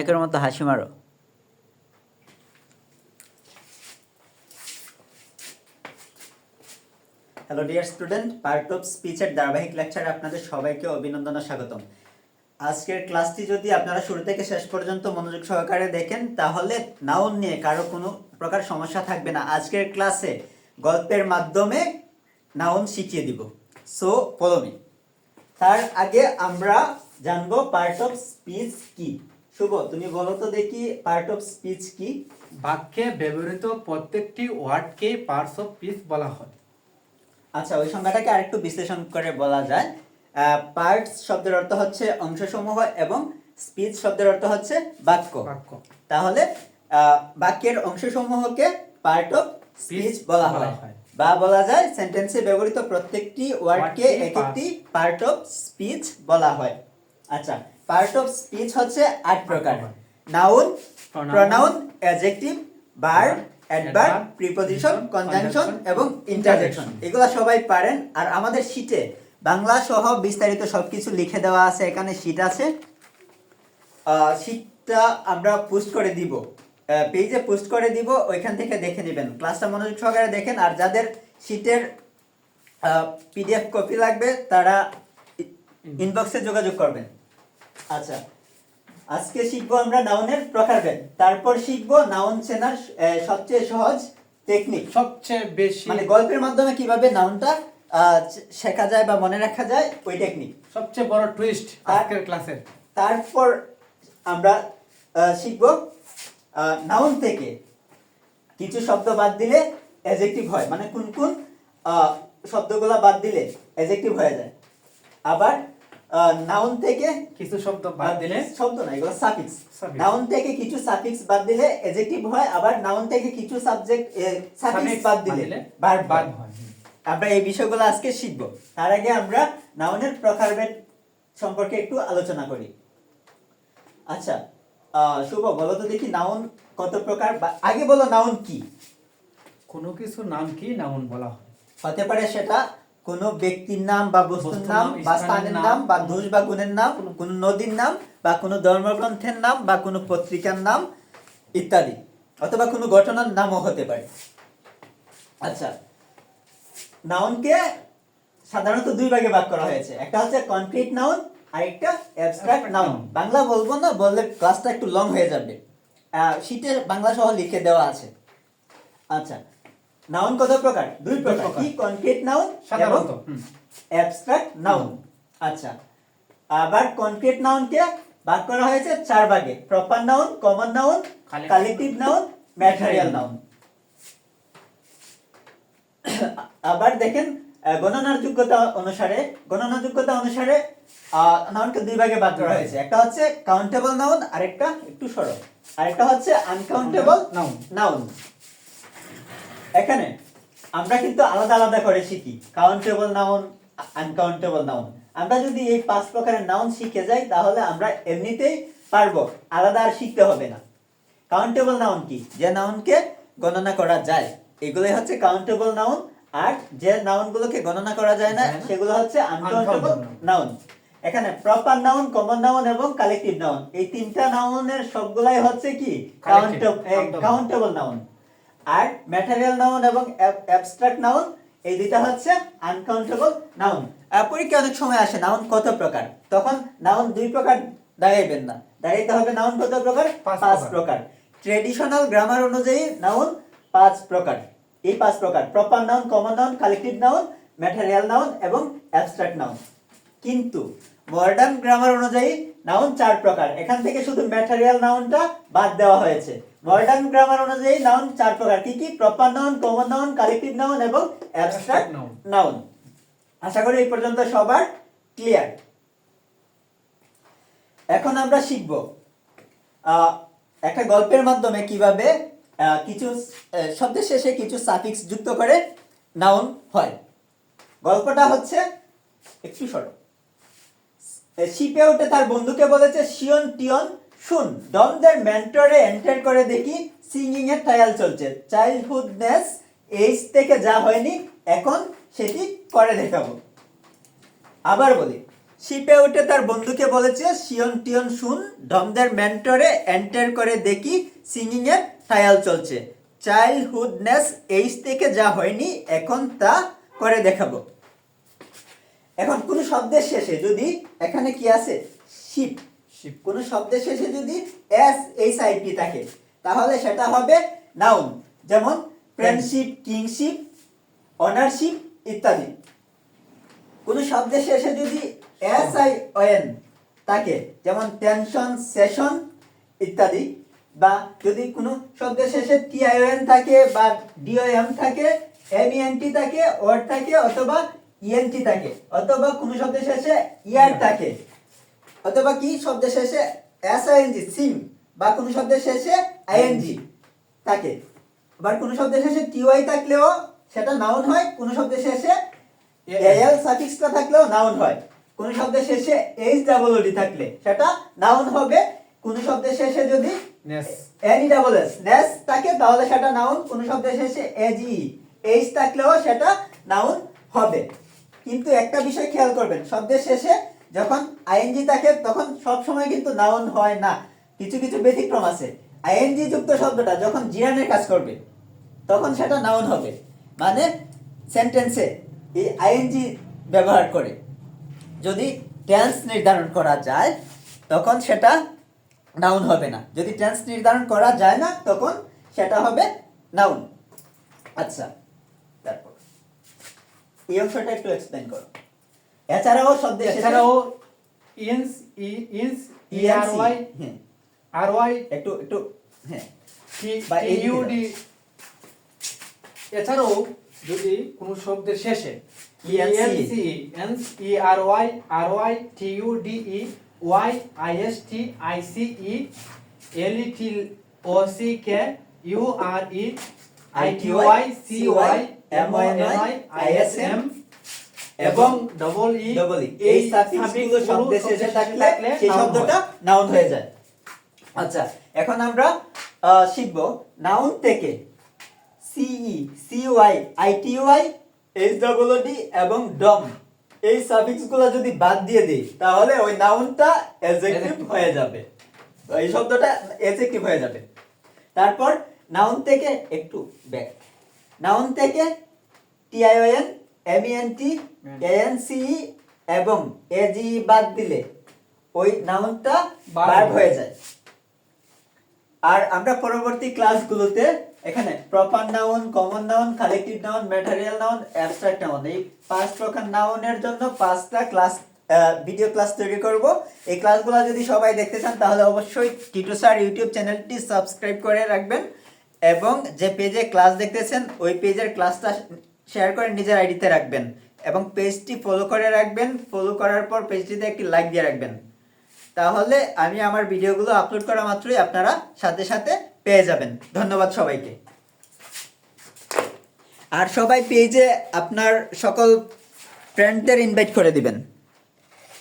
একের মতো হাসি মারো। Hello dear student, part of স্পিচের ধারাবাহিক লেকচারে আপনাদের সবাইকে অভিনন্দন ও স্বাগতম। আজকের ক্লাসটি যদি আপনারা শুরু থেকে শেষ পর্যন্ত মনোযোগ সহকারে দেখেন তাহলে নাউন নিয়ে কারো কোনো প্রকার সমস্যা থাকবে না। আজকের ক্লাসে গল্পের মাধ্যমে নাউন শিখিয়ে দিব। So follow me. তার আগে আমরা জানবো পার্ট অফ স্পিচ কি। শুভ, তুমি বলো তো দেখি পার্ট অফ স্পিচ কি? বাক্যে ব্যবহৃত প্রত্যেকটি ওয়ার্ডকে পার্টস অফ স্পিচ বলা হয়। আচ্ছা, ওই সংজ্ঞাটাকে আরেকটু বিশ্লেষণ করে বলা যায়। পার্টস শব্দের অর্থ হচ্ছে অংশসমূহ এবং স্পিচ শব্দের অর্থ হচ্ছে বাক্য। তাহলে বাক্যের অংশসমূহকে পার্ট অফ স্পিচ বলা হয়, বা বলা যায় সেন্টেন্সে ব্যবহৃত প্রত্যেকটি ওয়ার্ডকে এক একটি পার্ট অফ স্পিচ বলা হয়। আচ্ছা, পার্ট অফ স্পিচ হচ্ছে 8 প্রকার: noun, pronoun, adjective, verb, adverb, preposition, conjunction এবং ইন্টারজেকশন। এগুলা সবাই পারেন। আর আমাদের শীটে বাংলা সহ বিস্তারিত সবকিছু লিখে দেওয়া আছে। এখানে শীট আছে, শীটটা আমরা পোস্ট করে দিব, পেজে পোস্ট করে দিব, ওইখান থেকে দেখে নেবেন। ক্লাসটা মনোযোগ সহকারে দেখেন। আর যাদের শীটের পিডিএফ কপি লাগবে তারা ইনবক্সে যোগাযোগ করবেন। আচ্ছা, আজকে শিখবো আমরা নাউনের প্রকারভেদ, তারপর শিখবো নাউন চেনার সবচেয়ে সহজ টেকনিক, সবচেয়ে বেশি মানে গল্পের মাধ্যমে কিভাবে নাউনটা শেখা যায় বা মনে রাখা যায়, ওই টেকনিক। সবচেয়ে বড় টুইস্ট আজকের ক্লাসের। তারপর আমরা শিখবো নাউন থেকে কিছু শব্দ বাদ দিলে অ্যাডজেক্টিভ হয়, মানে কোন কোন শব্দগুলো বাদ দিলে অ্যাডজেক্টিভ হয়ে যায়। আবার নাউন থেকে কিছু শব্দ বাদ দিলে, শব্দ না, এগুলো সাফিক্স। নাউন থেকে কিছু সাফিক্স বাদ দিলে অ্যাডজেক্টিভ হয়। আবার নাউন থেকে কিছু সাফিক্স বাদ দিলে ভার্ব হয়। আমরা এই বিষয়গুলো আজকে শিখব। তার আগে আমরা নাউনের প্রকারভেদ সম্পর্কে একটু আলোচনা করি। আচ্ছা, শুভ, বলো তো দেখি নাউন কত প্রকার। আগে বলো নাউন কি? কোনো কিছু নাম কি নাউন বলা হয়। হতে পারে সেটা কোনো ব্যক্তির নাম বা বস্তুর নাম বা স্থানের নাম বা দোষ বা গুণের নাম, কোনো নদীর নাম বা কোনো ধর্মগ্রন্থের নাম বা কোনো পত্রিকার নাম ইত্যাদি, অথবা কোনো ঘটনার নামও হতে পারে। আচ্ছা, নাউনকে সাধারণত দুই ভাগে ভাগ করা হয়েছে। একটা হচ্ছে কনক্রিট নাউন আর একটা অ্যাবস্ট্রাক্ট নাউন। বাংলা বলবো না, বললে ক্লাসটা একটু লং হয়ে যাবে। শীটে বাংলা সহ লিখে দেওয়া আছে। আচ্ছা, নাউন কত প্রকার? দুই প্রকার, কি কনক্রিট নাউন এবং অ্যাবস্ট্রাক্ট নাউন। আচ্ছা, আবার কনক্রিট নাউনকে ভাগ করা হয়েছে 4 ভাগে: proper noun, common noun, collective noun, material noun. আবার দেখেন গণনার যোগ্যতা অনুসারে নাউনকে দুই ভাগে ভাগ করা হয়েছে। একটা হচ্ছে কাউন্টেবল নাউন, আরেকটা একটু সরো, আরেকটা হচ্ছে আনকাউন্টেবল নাউন। এখানে আমরা কিন্তু আলাদা আলাদা করে শিখি, কাউন্টেবল নাউন, আনকাউন্টেবল নাউন। আমরা যদি এই 5 প্রকারের নাউন শিখে যাই তাহলে আমরা এমনিতেই পারবো, আলাদা আর শিখতে হবে না। কাউন্টেবল নাউন কি? যে নাউনকে গণনা করা যায়, এগুলোই হচ্ছে কাউন্টেবল নাউন। আর যে নাউনগুলোকে গণনা করা যায় না সেগুলো হচ্ছে আনকাউন্টেবল নাউন। এখানে প্রপার নাউন, কমন নাউন এবং কালেক্টিভ নাউন, এই তিনটা নাউনের সবগুলাই হচ্ছে কি কাউন্টেবল নাউন। আর ম্যাটেরিয়াল নাউন এবং অ্যাবস্ট্রাক্ট নাউন, এই দুইটা হচ্ছে আনকাউন্টেবল নাউন। পরীক্ষা অনেক সময় আসে নাউন কত প্রকার, তখন নাউন দুই প্রকার দাঁড়াইবেন না, দাঁড়াইতে হবে নাউন কত প্রকার? 5 প্রকার। ট্রেডিশনাল গ্রামার অনুযায়ী নাউন 5 প্রকার। এই 5 প্রকার: proper noun, common noun, collective noun, material noun এবং অ্যাবস্ট্রাক্ট নাউন। কিন্তু মডার্ন গ্রামার অনুযায়ী নাউন 4 প্রকার। এখান থেকে শুধু ম্যাটেরিয়াল নাউনটা বাদ দেওয়া হয়েছে। মডার্ন গ্রামার অনুযায়ী নাউন 4 প্রকার, কি কি? Proper noun, common noun, collective noun এবং অ্যাবস্ট্রাক্ট নাউন। আশা করি এই পর্যন্ত সবার ক্লিয়ার। এখন আমরা শিখব একটা গল্পের মাধ্যমে কিভাবে কিছু শব্দের শেষে কিছু সাফিক্স যুক্ত করে নাউন হয়। গল্পটা হচ্ছে, একটু সরো। শিপে উঠে তার বন্ধুকে বলেছে, শিয়ন টিয়ন শুন, ডমদের মেন্টরে এন্টার করে দেখি সিঙ্গিং এর ট্রায়াল চলছে। চাইল্ডহুডনেস এইজ থেকে যা হয়নি এখন সেটি করে দেখাবো। আবার বলি, শিপে উঠে তার বন্ধুকে বলেছে শিয়ন টিয়ন শুন ডমদের মেন্টরে এন্টার করে দেখি সিঙ্গিং এর ট্রায়াল চলছে চাইল্ডহুডনেস এইজ থেকে যা হয়নি এখন তা করে দেখাবো। এখন কোন শব্দের শেষে যদি এখানে কি আছে শিপ কোন শব্দের শেষে যদি এস এইচ আই পি থাকে তাহলে সেটা হবে নাউন, যেমন ফ্রেন্ডশিপ, কিংশিপ, অনারশিপ ইত্যাদি। কোন শব্দের শেষে যদি এস আই ও এন থাকে যেমন টেনশন, সেশন ইত্যাদি, বা যদি কোনো শব্দের শেষে টি আই ও এন থাকে বা ডি ও এম থাকে, এম ই এন টি থাকে, ওর থাকে, অথবা ইএনটি থাকে, অথবা কোন শব্দের শেষে ইয়ার থাকে, অথবা কি শব্দের শেষে এস আই এন জি সিম, বা কোন শব্দের শেষে আইএনজি থাকে, আবার কোন শব্দের শেষে টি ওয়াই থাকলেও সেটা নাউন হয়, কোন শব্দের শেষে এল সাফিক্সটা থাকলেও নাউন হয়, কোন শব্দের শেষে এইচ ডাবল ও ডি থাকলে সেটা নাউন হবে, কোন শব্দের শেষে যদি নেস এন ই ডাবল এস নেস থাকে তাহলে সেটা নাউন, কোন শব্দের শেষে এজি এইচ থাকলেও সেটা নাউন হবে। কিন্তু একটা বিষয় খেয়াল করবেন, শব্দের শেষে যখন আইএনজি থাকে তখন সব সময় কিন্তু নাউন হয় না, কিছু কিছু ব্যতিক্রম আছে। আইএনজি যুক্ত শব্দটা যখন জিরানের কাজ করবে তখন সেটা নাউন হবে, মানে সেন্টেন্সে এই আইএনজি ব্যবহার করে যদি টেন্স নির্ধারণ করা যায় তখন সেটা নাউন হবে না, যদি টেন্স নির্ধারণ করা যায় না তখন সেটা হবে নাউন। আচ্ছা, তারপর এই অংশটা একটু এক্সপ্লেইন করো। এছাড়াও শব্দের শেষে এছাড়াও ইনস ইনস ই আর ওয়াই হ্যাঁ আর ওয়াই একটু একটু হ্যাঁ টি বা এই ইউ ডি, এছাড়াও যদি কোনো শব্দের শেষে ENC ence E R Y T U D E Y I S T I C E L E T O C K U R E I T Y C Y M O N Y I S M এবং double E এই সাফিক্সগুলো শব্দের শেষে থাকলে সেই শব্দটা noun হয়ে যায়। আচ্ছা, এখন আমরা শিখব নাউন থেকে সিই, সিওয়াই, আইটিওয়াই, এইচডব্লিউডি এবং ডম এই সাফিক্সগুলো যদি বাদ দিয়ে দিই তাহলে ওই নাউনটা অ্যাডজেক্টিভ হয়ে যাবে, এই শব্দটা অ্যাডজেক্টিভ হয়ে যাবে। তারপর নাউন থেকে একটু ব্যাক, নাউন থেকে টিআইওএন, এমইএনটি, এএনসিই এবং এজি বাদ দিলে ওই নাউনটা ভার্ব হয়ে যায়। আর আমরা পরবর্তী ক্লাসগুলোতে এখানে proper noun, common noun, collective noun, material noun, abstract noun এই 5 প্রকার নাউনের জন্য 5টা ক্লাস ভিডিও ক্লাস তৈরি করব। এই ক্লাসগুলো যদি সবাই দেখতে চান তাহলে অবশ্যই টিটু স্যার ইউটিউব চ্যানেলটি সাবস্ক্রাইব করে রাখবেন এবং যে পেজে ক্লাস দেখতেছেন ওই পেজের ক্লাসটা শেয়ার করে নিজের আইডিতে রাখবেন এবং পেজটি ফলো করে রাখবেন। ফলো করার পর পেজটিতে একটি লাইক দিয়ে রাখবেন, তাহলে আমি আমার ভিডিওগুলো আপলোড করা মাত্রই আপনারা সাথে সাথে পেয়ে যাবেন। ধন্যবাদ সবাইকে। আর সবাই পেজে আপনার সকল ফ্রেন্ডদের ইনভাইট করে দিবেন।